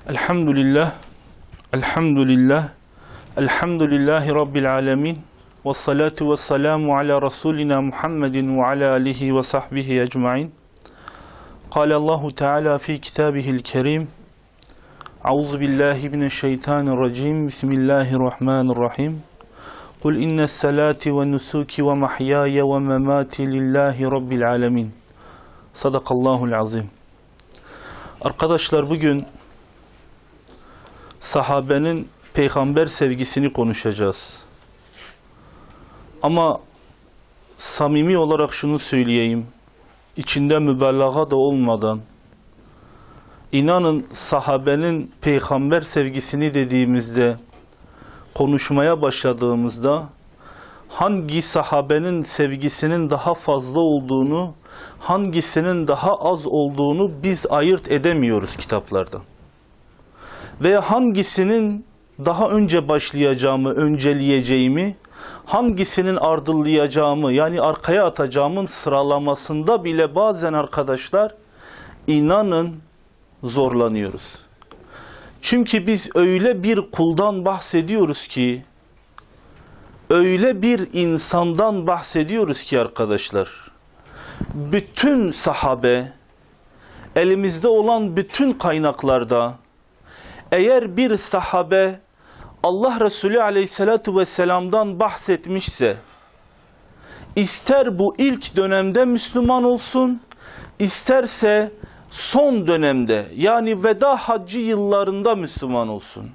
Elhamdülillah, elhamdülillah, elhamdülillahi Rabbil alemin. Ve salatu ve selamu ala Resulina Muhammedin ve ala alihi ve sahbihi ecma'in. Kâle Allahu Teala fi kitabihil kerim. Euzu billahi mineşşeytanirracim. Bismillahirrahmanirrahim. Kul innes salati ve nusuki ve mahyaya ve memati lillahi Rabbil alemin. Sadakallahul azim. Arkadaşlar, bugün sahabenin peygamber sevgisini konuşacağız. Ama samimi olarak şunu söyleyeyim, içinde mübalağa da olmadan, inanın sahabenin peygamber sevgisini dediğimizde, konuşmaya başladığımızda, hangi sahabenin sevgisinin daha fazla olduğunu, hangisinin daha az olduğunu biz ayırt edemiyoruz kitaplarda. Veya hangisinin daha önce başlayacağımı, önceleyeceğimi, hangisinin ardıllayacağımı, yani arkaya atacağımın sıralamasında bile bazen arkadaşlar, inanın zorlanıyoruz. Çünkü biz öyle bir kuldan bahsediyoruz ki, öyle bir insandan bahsediyoruz ki arkadaşlar, bütün sahabe, elimizde olan bütün kaynaklarda, eğer bir sahabe Allah Resulü Aleyhisselatü Vesselam'dan bahsetmişse, ister bu ilk dönemde Müslüman olsun, isterse son dönemde, yani veda haccı yıllarında Müslüman olsun,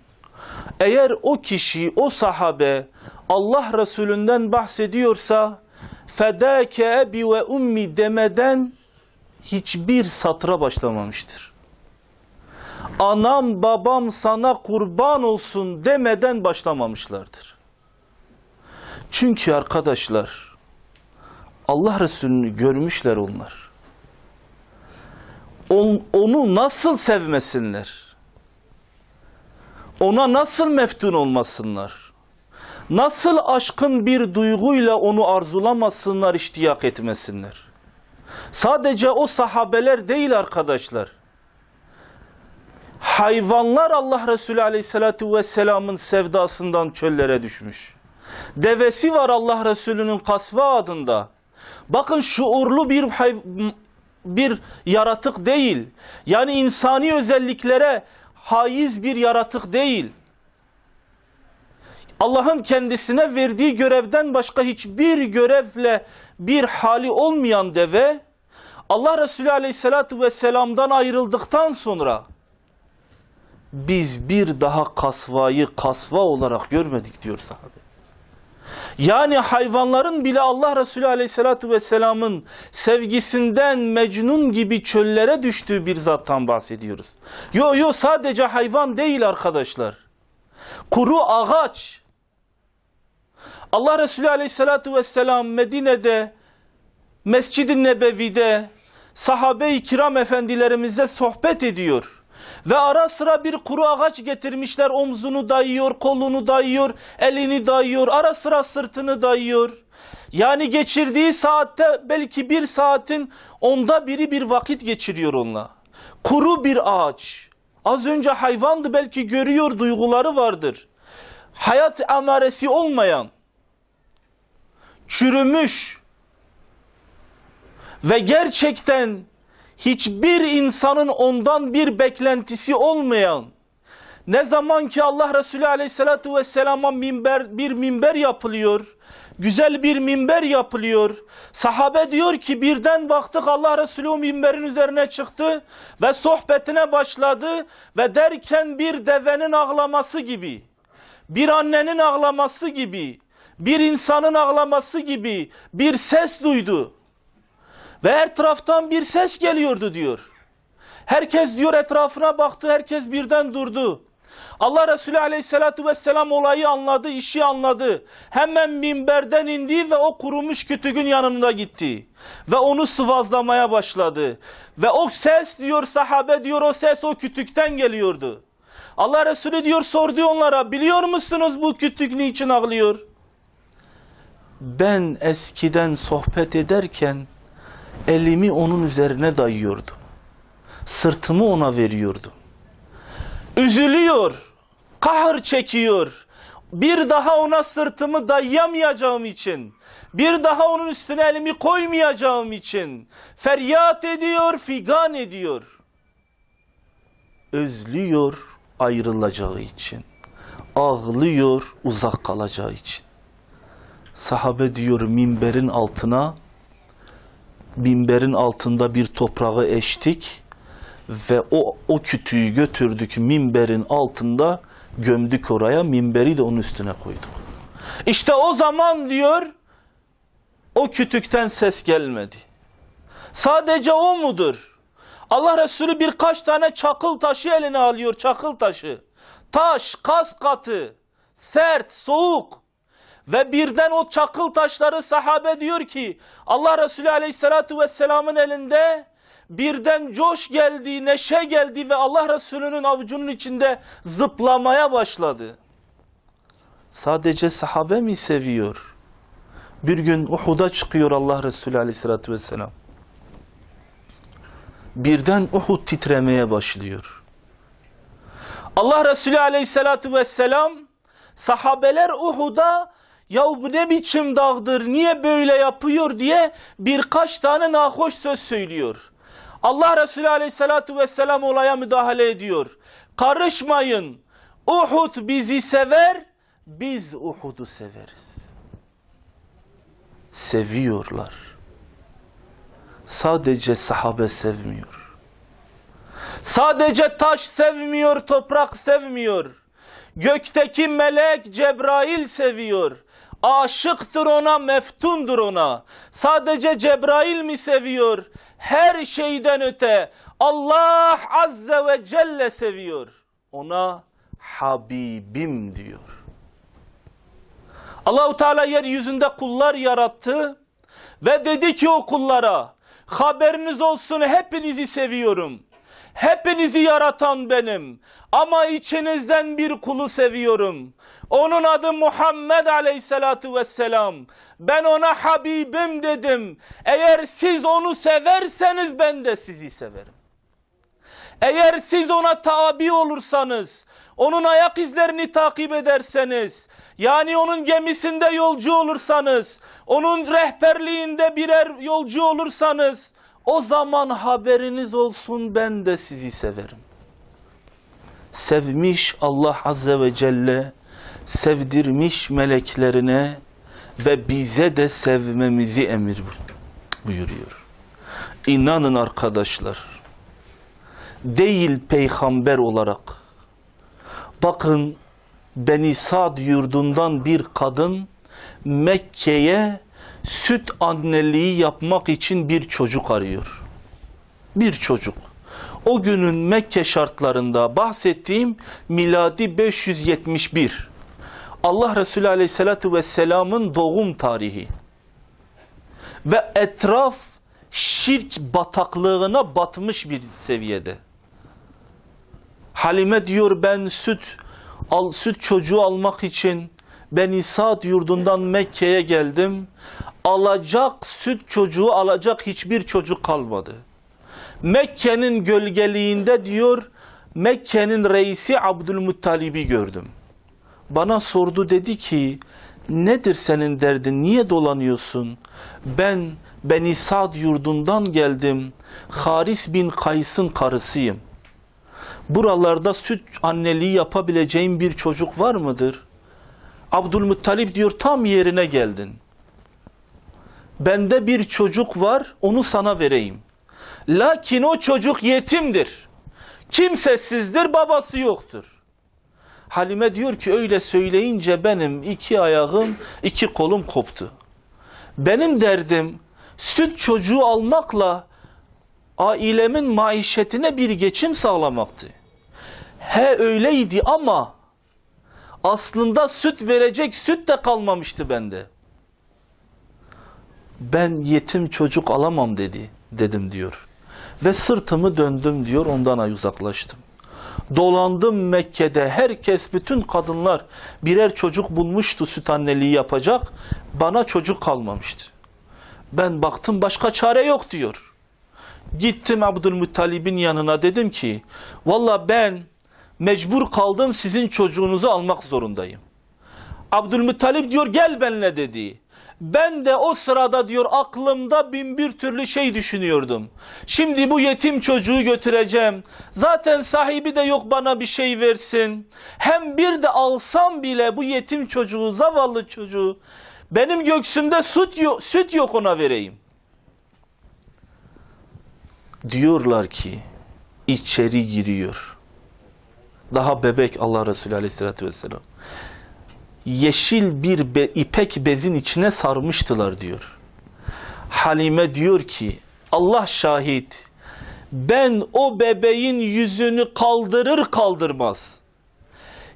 eğer o kişi, o sahabe Allah Resulü'nden bahsediyorsa, fedâke ebi ve ummi demeden hiçbir satıra başlamamıştır. Anam babam sana kurban olsun demeden başlamamışlardır. Çünkü arkadaşlar, Allah Resulü'nü görmüşler onlar. Onu nasıl sevmesinler? Ona nasıl meftun olmasınlar? Nasıl aşkın bir duyguyla onu arzulamasınlar, iştiyak etmesinler? Sadece o sahabeler değil arkadaşlar. Hayvanlar Allah Resulü Aleyhisselatü Vesselam'ın sevdasından çöllere düşmüş. Devesi var Allah Resulü'nün Kasva adında. Bakın, şuurlu bir yaratık değil. Yani insani özelliklere haiz bir yaratık değil. Allah'ın kendisine verdiği görevden başka hiçbir görevle bir hali olmayan deve, Allah Resulü Aleyhisselatü Vesselam'dan ayrıldıktan sonra, biz bir daha kasvayı kasva olarak görmedik diyor sahabe. Yani hayvanların bile Allah Resulü Aleyhisselatü Vesselam'ın sevgisinden Mecnun gibi çöllere düştüğü bir zattan bahsediyoruz. Yo sadece hayvan değil arkadaşlar. Kuru ağaç. Allah Resulü Aleyhisselatü Vesselam Medine'de, Mescid-i Nebevi'de sahabe-i kiram efendilerimizle sohbet ediyor. Ve ara sıra bir kuru ağaç getirmişler, omzunu dayıyor, kolunu dayıyor, elini dayıyor, ara sıra sırtını dayıyor. Yani geçirdiği saatte belki bir saatin 1/10 bir vakit geçiriyor onunla. Kuru bir ağaç. Az önce hayvandı, belki görüyor, duyguları vardır. Hayat amaresi olmayan, çürümüş ve gerçekten hiçbir insanın ondan bir beklentisi olmayan, ne zaman ki Allah Resulü Aleyhisselatü Vesselam'a bir minber yapılıyor, güzel bir minber yapılıyor, sahabe diyor ki birden baktık Allah Resulü o minberin üzerine çıktı ve sohbetine başladı ve derken bir devenin ağlaması gibi, bir annenin ağlaması gibi, bir insanın ağlaması gibi bir ses duydu. Ve her taraftan bir ses geliyordu diyor. Herkes diyor etrafına baktı, herkes birden durdu. Allah Resulü Aleyhisselatü Vesselam olayı anladı, işi anladı. Hemen minberden indi ve o kurumuş kütüğün yanına gitti. Ve onu sıvazlamaya başladı. Ve o ses diyor, sahabe diyor, o ses o kütükten geliyordu. Allah Resulü diyor sordu onlara, biliyor musunuz bu kütük niçin ağlıyor? Ben eskiden sohbet ederken elimi onun üzerine dayıyordum. Sırtımı ona veriyordum. Üzülüyor, kahr çekiyor. Bir daha ona sırtımı dayayamayacağım için, bir daha onun üstüne elimi koymayacağım için feryat ediyor, figan ediyor. Özlüyor ayrılacağı için, ağlıyor uzak kalacağı için. Sahabe diyor minberin altında bir toprağı eştik ve o kütüğü götürdük minberin altında gömdük oraya, minberi de onun üstüne koyduk. İşte o zaman diyor o kütükten ses gelmedi. Sadece o mudur? Allah Resulü birkaç tane çakıl taşı eline alıyor, çakıl taşı. Taş, kas katı, sert, soğuk. Ve birden o çakıl taşları sahabe diyor ki Allah Resulü Aleyhisselatü Vesselam'ın elinde birden coş geldi, neşe geldi ve Allah Resulü'nün avucunun içinde zıplamaya başladı. Sadece sahabe mi seviyor? Bir gün Uhud'a çıkıyor Allah Resulü Aleyhisselatü Vesselam. Birden Uhud titremeye başlıyor. Allah Resulü Aleyhisselatü Vesselam sahabeler Uhud'a ya bu ne biçim dağdır, niye böyle yapıyor diye birkaç tane nahoş söz söylüyor. Allah Resulü Aleyhisselatü Vesselam olaya müdahale ediyor. Karışmayın, Uhud bizi sever, biz Uhud'u severiz. Seviyorlar. Sadece sahabe sevmiyor. Sadece taş sevmiyor, toprak sevmiyor. Gökteki melek Cebrail seviyor. Aşıktır ona, meftundur ona. Sadece Cebrail mi seviyor? Her şeyden öte Allah Azze ve Celle seviyor. Ona Habibim diyor. Allah-u Teala yeryüzünde kullar yarattı ve dedi ki o kullara, haberiniz olsun hepinizi seviyorum. Hepinizi yaratan benim ama içinizden bir kulu seviyorum. Onun adı Muhammed Aleyhisselatü Vesselam. Ben ona Habibim dedim. Eğer siz onu severseniz ben de sizi severim. Eğer siz ona tabi olursanız, onun ayak izlerini takip ederseniz, yani onun gemisinde yolcu olursanız, onun rehberliğinde birer yolcu olursanız, o zaman haberiniz olsun ben de sizi severim. Sevmiş Allah Azze ve Celle, sevdirmiş meleklerine ve bize de sevmemizi emir buyuruyor. İnanın arkadaşlar, değil peygamber olarak. Bakın Beni Sad yurdundan bir kadın Mekke'ye süt anneliği yapmak için bir çocuk arıyor. Bir çocuk. O günün Mekke şartlarında bahsettiğim miladi 571. Allah Resulü Aleyhisselatü Vesselam'ın doğum tarihi. Ve etraf şirk bataklığına batmış bir seviyede. Halime diyor ben süt çocuğu almak için Beni Sad yurdundan Mekke'ye geldim. Süt çocuğu alacak hiçbir çocuk kalmadı. Mekke'nin gölgeliğinde diyor Mekke'nin reisi Abdülmuttalib'i gördüm. Bana sordu, dedi ki nedir senin derdin, niye dolanıyorsun? Ben Beni Sad yurdundan geldim. Haris bin Kays'ın karısıyım. Buralarda süt anneliği yapabileceğim bir çocuk var mıdır? Abdülmuttalip diyor tam yerine geldin. Bende bir çocuk var, onu sana vereyim. Lakin o çocuk yetimdir. Kimsesizdir, babası yoktur. Halime diyor ki öyle söyleyince benim iki ayağım, iki kolum koptu. Benim derdim süt çocuğu almakla ailemin maişetine bir geçim sağlamaktı. Öyleydi ama aslında süt verecek süt de kalmamıştı bende. Ben yetim çocuk alamam dedim diyor. Ve sırtımı döndüm diyor, ondan uzaklaştım. Dolandım Mekke'de, herkes, bütün kadınlar birer çocuk bulmuştu süt anneliği yapacak. Bana çocuk kalmamıştı. Ben baktım başka çare yok diyor. Gittim Abdülmuttalib'in yanına, dedim ki valla ben Mecbur kaldım, sizin çocuğunuzu almak zorundayım. Abdülmuttalip diyor gel benimle dedi. Ben de o sırada diyor aklımda bin bir türlü şey düşünüyordum. Şimdi bu yetim çocuğu götüreceğim. Zaten sahibi de yok bana bir şey versin. Hem bir de alsam bile bu yetim çocuğu, zavallı çocuğu, benim göğsümde süt yok ona vereyim. Diyorlar ki içeri giriyor. Daha bebek Allah Resulü Aleyhisselatü Vesselam. Yeşil bir ipek bezin içine sarmıştılar diyor. Halime diyor ki Allah şahit, ben o bebeğin yüzünü kaldırır kaldırmaz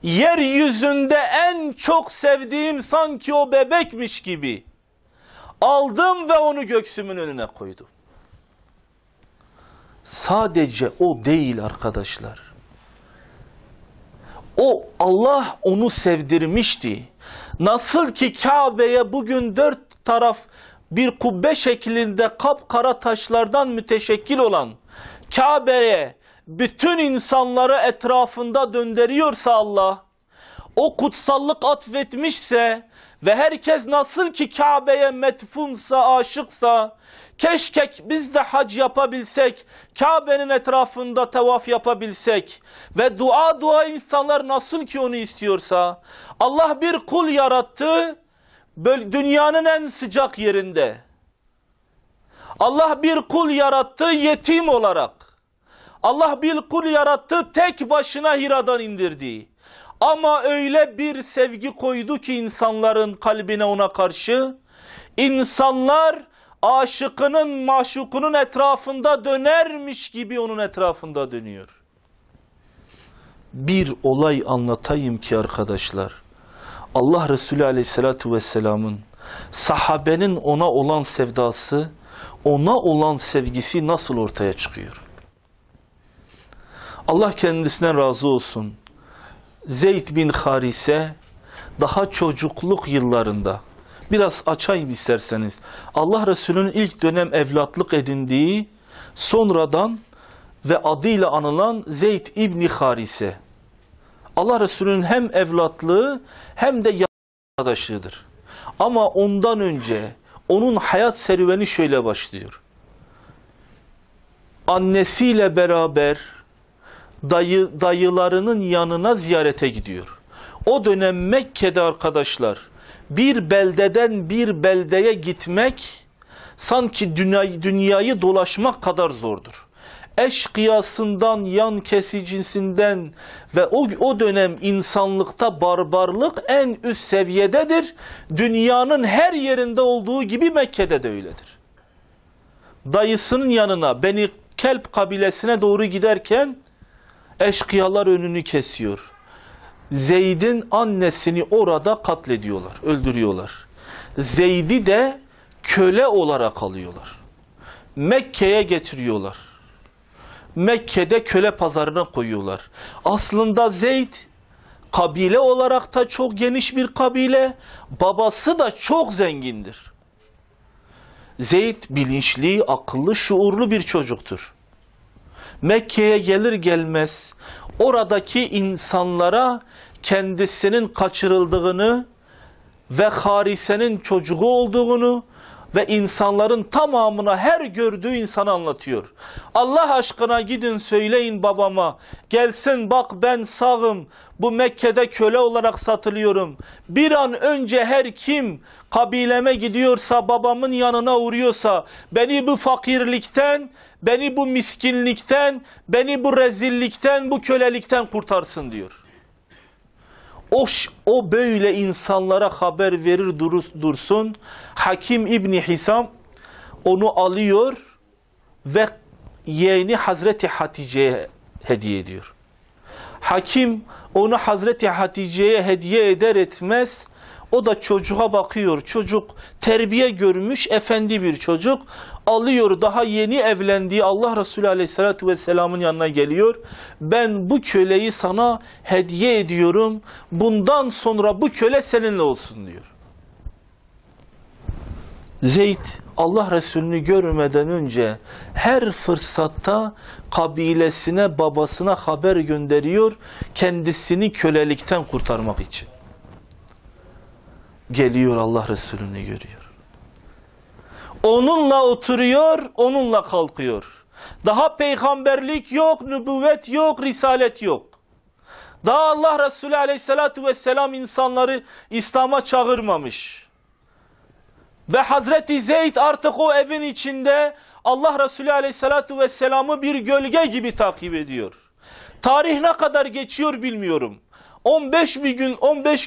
yeryüzünde en çok sevdiğim sanki o bebekmiş gibi aldım ve onu göğsümün önüne koydum. Sadece o değil arkadaşlar. O Allah onu sevdirmişti. Nasıl ki Kabe'ye bugün dört taraf bir kubbe şeklinde kapkara taşlardan müteşekkil olan Kabe'ye bütün insanları etrafında döndürüyorsa Allah, o kutsallık atfetmişse ve herkes nasıl ki Kabe'ye metfunsa, aşıksa, keşke biz de hac yapabilsek, Kabe'nin etrafında tavaf yapabilsek ve dua insanlar nasıl ki onu istiyorsa, Allah bir kul yarattı, dünyanın en sıcak yerinde. Allah bir kul yarattı yetim olarak. Allah bir kul yarattı tek başına Hira'dan indirdi. Ama öyle bir sevgi koydu ki insanların kalbine ona karşı, insanlar aşıkının, maşukunun etrafında dönermiş gibi onun etrafında dönüyor. Bir olay anlatayım ki arkadaşlar, Allah Resulü Aleyhisselatü Vesselam'ın sahabenin ona olan sevdası, ona olan sevgisi nasıl ortaya çıkıyor? Allah kendisinden razı olsun. Zeyd bin Harise daha çocukluk yıllarında, biraz açayım isterseniz, Allah Resulü'nün ilk dönem evlatlık edindiği, sonradan ve adıyla anılan Zeyd İbni Harise. Allah Resulü'nün hem evlatlığı hem de arkadaşlığıdır. Ama ondan önce onun hayat serüveni şöyle başlıyor. Annesiyle beraber dayılarının yanına ziyarete gidiyor. O dönem Mekke'de arkadaşlar bir beldeden bir beldeye gitmek sanki dünyayı dolaşmak kadar zordur. Eşkıyasından, yan kesicisinden ve o dönem insanlıkta barbarlık en üst seviyededir. Dünyanın her yerinde olduğu gibi Mekke'de de öyledir. Dayısının yanına, Beni Kelp kabilesine doğru giderken eşkıyalar önünü kesiyor. Zeyd'in annesini orada katlediyorlar, öldürüyorlar. Zeyd'i de köle olarak alıyorlar. Mekke'ye getiriyorlar. Mekke'de köle pazarına koyuyorlar. Aslında Zeyd kabile olarak da çok geniş bir kabile, babası da çok zengindir. Zeyd bilinçli, akıllı, şuurlu bir çocuktur. Mekke'ye gelir gelmez oradaki insanlara kendisinin kaçırıldığını ve Harise'nin çocuğu olduğunu ve insanların tamamına her gördüğü insanı anlatıyor. Allah aşkına gidin söyleyin babama, gelsin bak ben sağım, bu Mekke'de köle olarak satılıyorum. Bir an önce her kim kabileme gidiyorsa, babamın yanına uğruyorsa, beni bu fakirlikten, beni bu miskinlikten, beni bu rezillikten, bu kölelikten kurtarsın diyor. O böyle insanlara haber verir dursun. Hakim İbni Hisam onu alıyor ve yeğeni Hazreti Hatice'ye hediye ediyor. Hakim onu Hazreti Hatice'ye hediye eder etmez o da çocuğa bakıyor. Çocuk terbiye görmüş, efendi bir çocuk. Alıyor, daha yeni evlendiği Allah Resulü Aleyhisselatü Vesselam'ın yanına geliyor. Ben bu köleyi sana hediye ediyorum. Bundan sonra bu köle seninle olsun diyor. Zeyd Allah Resulü'nü görmeden önce her fırsatta kabilesine, babasına haber gönderiyor, kendisini kölelikten kurtarmak için. Geliyor, Allah Resulü'nü görüyor. Onunla oturuyor, onunla kalkıyor. Daha peygamberlik yok, nübüvvet yok, risalet yok. Daha Allah Resulü aleyhissalatu vesselam insanları İslam'a çağırmamış. Ve Hazreti Zeyd artık o evin içinde Allah Resulü aleyhissalatu vesselam'ı bir gölge gibi takip ediyor. Tarih ne kadar geçiyor bilmiyorum. 15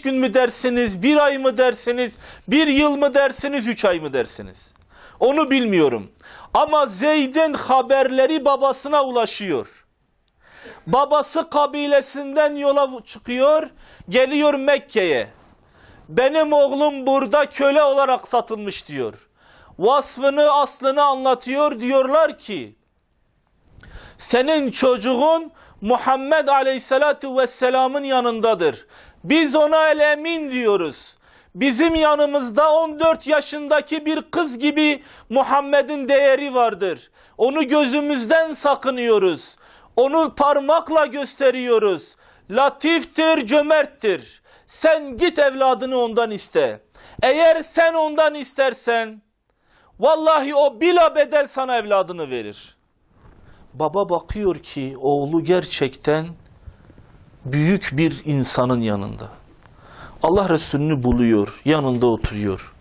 gün mü dersiniz, 1 ay mı dersiniz, 1 yıl mı dersiniz, 3 ay mı dersiniz? Onu bilmiyorum. Ama Zeyd'in haberleri babasına ulaşıyor. Babası kabilesinden yola çıkıyor, geliyor Mekke'ye. Benim oğlum burada köle olarak satılmış diyor. Vasfını, aslını anlatıyor. Diyorlar ki, senin çocuğun Muhammed Aleyhisselatu Vesselam'ın yanındadır. Biz ona el-emin diyoruz. Bizim yanımızda 14 yaşındaki bir kız gibi Muhammed'in değeri vardır. Onu gözümüzden sakınıyoruz. Onu parmakla gösteriyoruz. Latiftir, cömerttir. Sen git evladını ondan iste. Eğer sen ondan istersen, vallahi o bilabedel sana evladını verir. Baba bakıyor ki oğlu gerçekten büyük bir insanın yanında. Allah Resulü'nü buluyor, yanında oturuyor.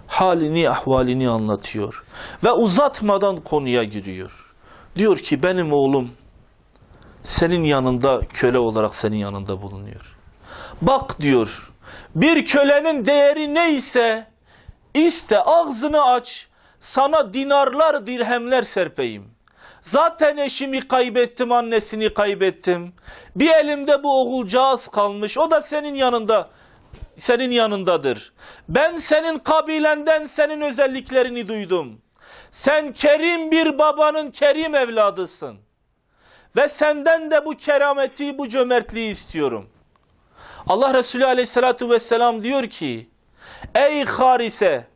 Halini, ahvalini anlatıyor. Ve uzatmadan konuya giriyor. Diyor ki benim oğlum senin yanında köle olarak senin yanında bulunuyor. Bak diyor, bir kölenin değeri neyse iste, ağzını aç, sana dinarlar, dirhemler serpeyim. Zaten eşimi kaybettim, annesini kaybettim. Bir elimde bu oğulcağız kalmış, o da senin yanında, senin yanındadır. Ben senin kabilenden senin özelliklerini duydum. Sen kerim bir babanın kerim evladısın. Ve senden de bu kerameti, bu cömertliği istiyorum. Allah Resulü aleyhissalatu vesselam diyor ki, ey Harise,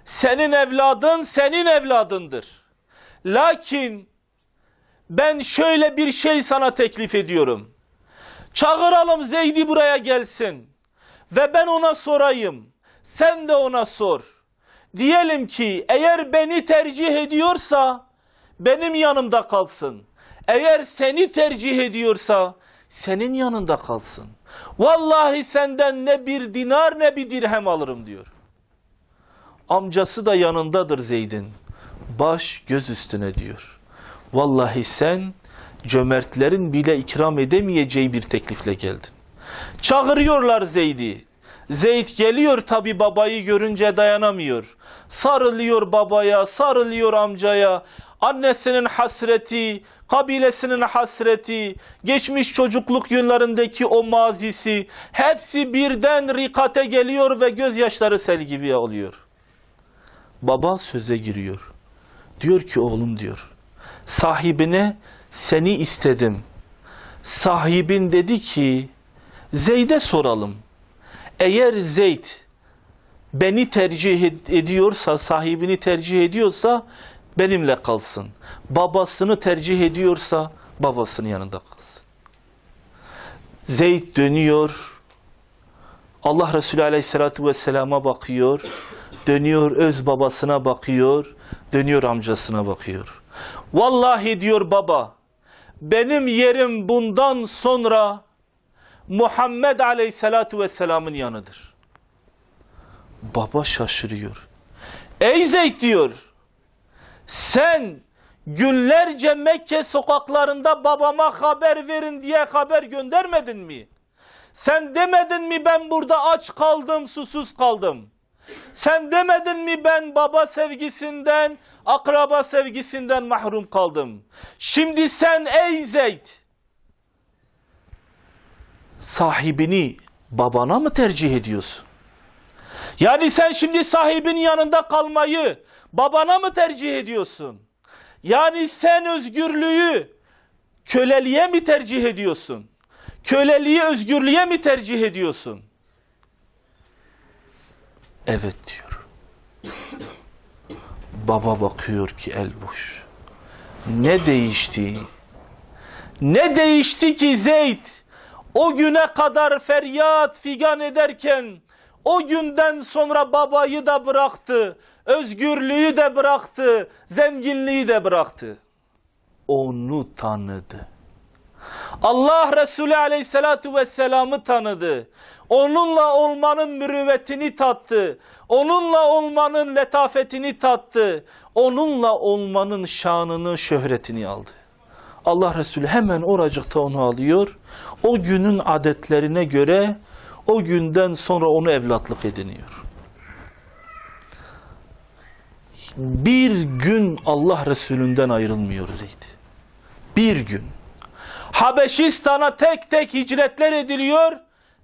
senin evladın senin evladındır. Lakin ben şöyle bir şey sana teklif ediyorum. Çağıralım Zeyd'i buraya gelsin ve ben ona sorayım. Sen de ona sor. Diyelim ki eğer beni tercih ediyorsa benim yanımda kalsın. Eğer seni tercih ediyorsa senin yanında kalsın. Vallahi senden ne bir dinar ne bir dirhem alırım diyor. Amcası da yanındadır Zeyd'in. Baş göz üstüne diyor. Vallahi sen cömertlerin bile ikram edemeyeceği bir teklifle geldin. Çağırıyorlar Zeyd'i. Zeyd geliyor, tabi babayı görünce dayanamıyor. Sarılıyor babaya, sarılıyor amcaya. Annesinin hasreti, kabilesinin hasreti, geçmiş çocukluk yıllarındaki o mazisi, hepsi birden rikate geliyor ve gözyaşları sel gibi oluyor. Baba söze giriyor. Diyor ki oğlum diyor, sahibine seni istedim. Sahibin dedi ki Zeyd'e soralım. Eğer Zeyd beni tercih ediyorsa, sahibini tercih ediyorsa benimle kalsın. Babasını tercih ediyorsa babasının yanında kalsın. Zeyd dönüyor. Allah Resulü aleyhissalatu vesselama bakıyor. Dönüyor öz babasına bakıyor. Dönüyor amcasına bakıyor. Vallahi diyor baba, benim yerim bundan sonra Muhammed aleyhissalatu vesselamın yanıdır. Baba şaşırıyor. Ey Zeyd diyor, sen günlerce Mekke sokaklarında babama haber verin diye haber göndermedin mi? Sen demedin mi ben burada aç kaldım, susuz kaldım? Sen demedin mi ben baba sevgisinden, akraba sevgisinden mahrum kaldım? Şimdi sen ey Zeyd, sahibini babana mı tercih ediyorsun? Yani sen şimdi sahibinin yanında kalmayı babana mı tercih ediyorsun? Yani sen özgürlüğü köleliğe mi tercih ediyorsun? Köleliği özgürlüğe mi tercih ediyorsun? Evet diyor. Baba bakıyor ki el boş. Ne değişti? Ne değişti ki Zeyd o güne kadar feryat figan ederken o günden sonra babayı da bıraktı, özgürlüğü de bıraktı, zenginliği de bıraktı. Onu tanıdı. Allah Resulü Aleyhisselatü Vesselam'ı tanıdı. Onunla olmanın mürüvvetini tattı. Onunla olmanın letafetini tattı. Onunla olmanın şanını, şöhretini aldı. Allah Resulü hemen oracıkta onu alıyor. O günün adetlerine göre o günden sonra onu evlatlık ediniyor. Bir gün Allah Resulü'nden ayrılmıyor Zeyd. Bir gün. Habeşistan'a tek tek hicretler ediliyor.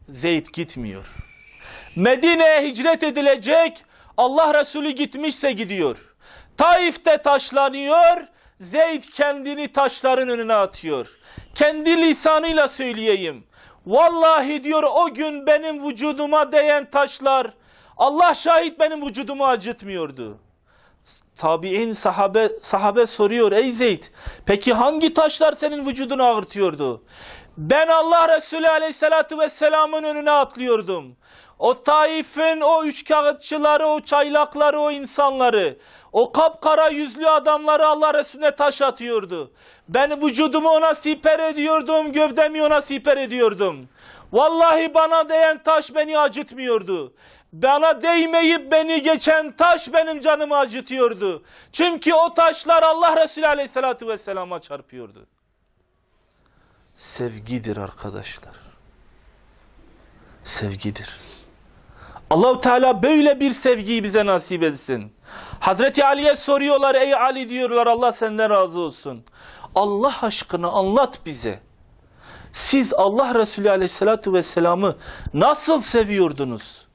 Zeyd gitmiyor. Medine'ye hicret edilecek. Allah Resulü gitmişse gidiyor. Taif'te taşlanıyor. Zeyd kendini taşların önüne atıyor. Kendi lisanıyla söyleyeyim. Vallahi diyor o gün benim vücuduma değen taşlar Allah şahit benim vücudumu acıtmıyordu. Tabi'in sahabe soruyor, ey Zeyd, peki hangi taşlar senin vücudunu ağırtıyordu? Ben Allah Resulü Aleyhisselatü Vesselam'ın önüne atlıyordum. O Taif'in o üçkağıtçıları, o çaylakları, o insanları, o kapkara yüzlü adamları Allah Resulüne taş atıyordu. Ben vücudumu ona siper ediyordum, gövdemi ona siper ediyordum. Vallahi bana değen taş beni acıtmıyordu. Bana değmeyip beni geçen taş benim canımı acıtıyordu. Çünkü o taşlar Allah Resulü Aleyhisselatü Vesselam'a çarpıyordu. Sevgidir arkadaşlar. Sevgidir. Allah-u Teala böyle bir sevgiyi bize nasip etsin. Hazreti Ali'ye soruyorlar, ey Ali diyorlar, Allah senden razı olsun. Allah aşkına anlat bize. Siz Allah Resulü Aleyhisselatü Vesselam'ı nasıl seviyordunuz?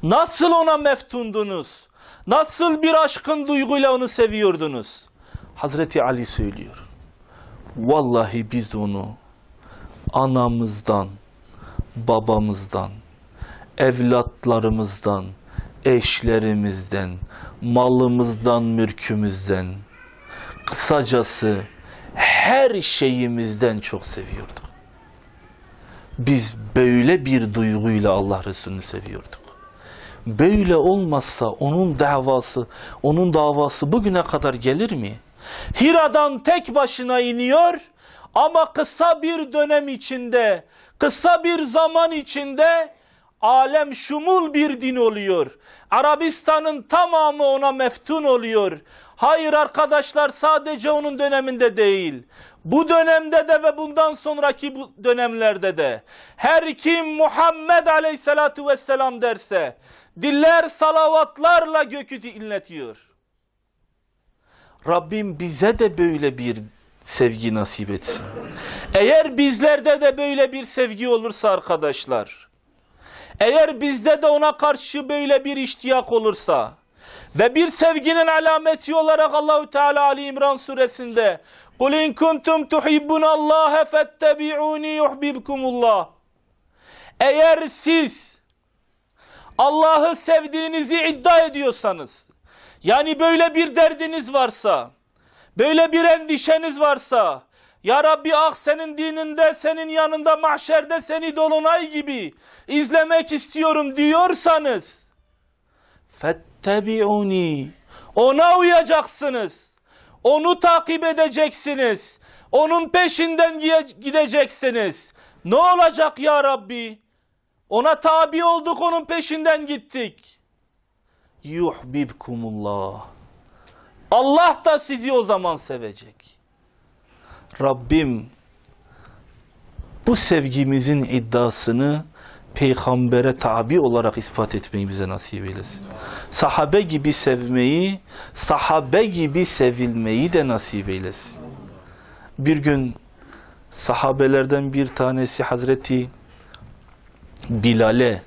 Nasıl ona meftundunuz? Nasıl bir aşkın duyguyla onu seviyordunuz? Hazreti Ali söylüyor. Vallahi biz onu anamızdan, babamızdan, evlatlarımızdan, eşlerimizden, malımızdan, mülkümüzden, kısacası her şeyimizden çok seviyorduk. Biz böyle bir duyguyla Allah Resulü'nü seviyorduk. Böyle olmazsa onun davası bugüne kadar gelir mi? Hira'dan tek başına iniyor ama kısa bir dönem içinde, kısa bir zaman içinde alem şumul bir din oluyor. Arabistan'ın tamamı ona meftun oluyor. Hayır arkadaşlar, sadece onun döneminde değil. Bu dönemde de ve bundan sonraki bu dönemlerde de her kim Muhammed Aleyhisselatü Vesselam derse diller salavatlarla gökü inletiyor. Rabbim bize de böyle bir sevgi nasip etsin. Eğer bizlerde de böyle bir sevgi olursa arkadaşlar, eğer bizde de ona karşı böyle bir iştiyak olursa ve bir sevginin alameti olarak Allah-u Teala Ali İmran suresinde قُلْ اِنْ كُنْتُمْ تُحِبُّنَ اللّٰهَ فَاتَّبِعُونِي يُحْبِبْكُمُ اللّٰهِ. Eğer siz Allah'ı sevdiğinizi iddia ediyorsanız, yani böyle bir derdiniz varsa, böyle bir endişeniz varsa, ya Rabbi ah senin dininde, senin yanında, mahşerde seni dolunay gibi izlemek istiyorum diyorsanız, فَاتَّبِعُونِي, ona uyacaksınız, onu takip edeceksiniz, onun peşinden gideceksiniz. Ne olacak ya Rabbi? Ona tabi olduk, onun peşinden gittik. Yuhbibkumullah. Allah da sizi o zaman sevecek. Rabbim bu sevgimizin iddiasını peygambere tabi olarak ispat etmeyi bize nasip eylesin. Sahabe gibi sevmeyi, sahabe gibi sevilmeyi de nasip eylesin. Bir gün sahabelerden bir tanesi Hazreti Bilal'e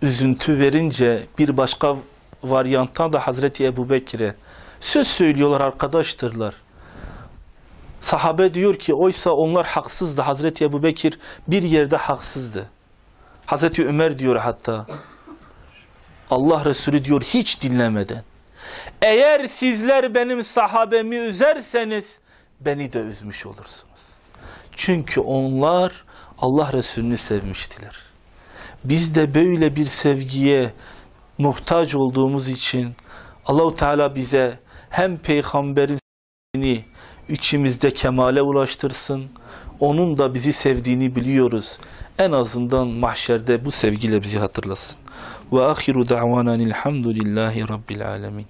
üzüntü verince bir başka varyanttan da Hazreti Ebubekir'e söz söylüyorlar, arkadaştırlar. Sahabe diyor ki oysa onlar haksızdı. Hazreti Ebubekir bir yerde haksızdı. Hazreti Ömer diyor hatta, Allah Resulü diyor hiç dinlemeden, Eğer sizler benim sahabemi üzerseniz beni de üzmüş olursunuz. Çünkü onlar Allah Resulü'nü sevmiştiler. Biz de böyle bir sevgiye muhtaç olduğumuz için Allah-u Teala bize hem peygamberin sevdiğini içimizde kemale ulaştırsın, onun da bizi sevdiğini biliyoruz. En azından mahşerde bu sevgiyle bizi hatırlasın. Ve ahiru da'vanan elhamdülillahi rabbil alemin.